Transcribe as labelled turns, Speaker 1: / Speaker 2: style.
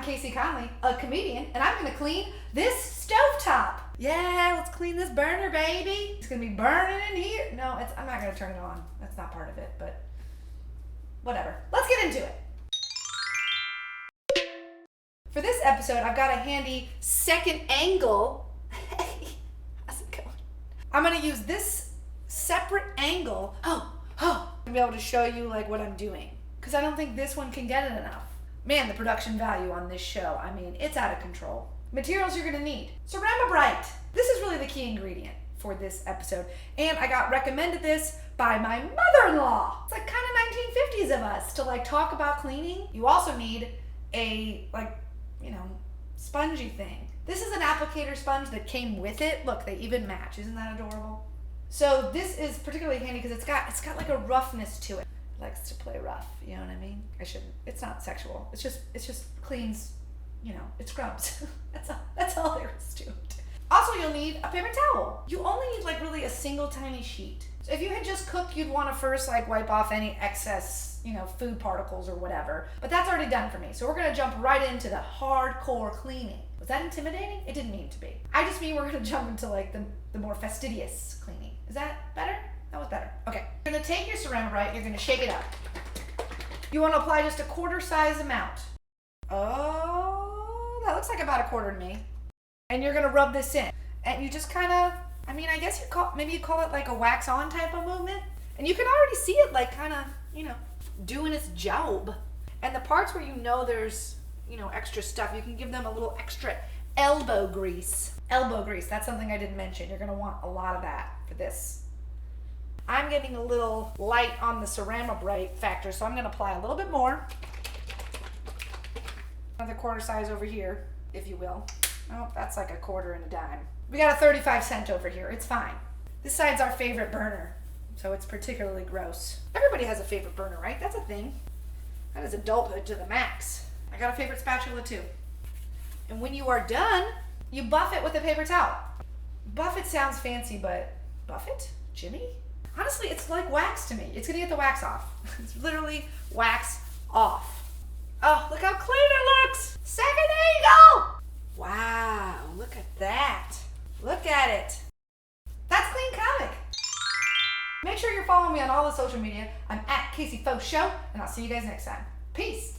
Speaker 1: Kaycee Conlee, a comedian, and I'm gonna clean this stovetop. Yeah, let's clean this burner, baby. It's gonna be burning in here. No, I'm not gonna turn it on. That's not part of it, but whatever. Let's get into it. For this episode, I've got a handy second angle. Hey, how's it going? I'm gonna use this separate angle. To be able to show you like what I'm doing. Because I don't think this one can get it enough. Man, the production value on this show, I mean, it's out of control. Materials you're gonna need. Ceramide. This is really the key ingredient for this episode. And I got recommended this by my mother-in-law. It's like kind of 1950s of us to like talk about cleaning. You also need a spongy thing. This is an applicator sponge that came with it. Look, they even match. Isn't that adorable? So this is particularly handy because it's got like a roughness to it. It likes to play rough, you know what I mean? It's not sexual. It's just cleans, it scrubs. That's all there is to it. Also, you'll need a paper towel. You only need like really a single tiny sheet. So if you had just cooked, you'd want to first like wipe off any excess, food particles or whatever. But that's already done for me. So we're gonna jump right into the hardcore cleaning. Was that intimidating? It didn't mean to be. I just mean we're gonna jump into like the more fastidious cleaning. Is that better? That was better. Okay. You're gonna take your ceramide, you're gonna shake it up. You wanna apply just a quarter size amount. Oh, that looks like about a quarter to me. And you're gonna rub this in. And you just kind of, I guess maybe you call it like a wax on type of movement. And you can already see it like kind of, doing its job. And the parts where there's, extra stuff, you can give them a little extra elbow grease. Elbow grease, that's something I didn't mention. You're gonna want a lot of that for this. I'm getting a little light on the ceramide factor, so I'm gonna apply a little bit more. Another quarter size over here, if you will. Oh, that's like a quarter and a dime. We got a 35-cent over here, it's fine. This side's our favorite burner, so it's particularly gross. Everybody has a favorite burner, right? That's a thing. That is adulthood to the max. I got a favorite spatula too. And when you are done, you buff it with a paper towel. Buff it sounds fancy, but buff it? Jimmy? Honestly, it's like wax to me. It's gonna get the wax off. It's literally wax off. Oh, look how clean it looks! Second angle! Wow, look at that. Look at it. That's Clean Comic. Make sure you're following me on all the social media. I'm at Kaycee Faux Show, and I'll see you guys next time. Peace.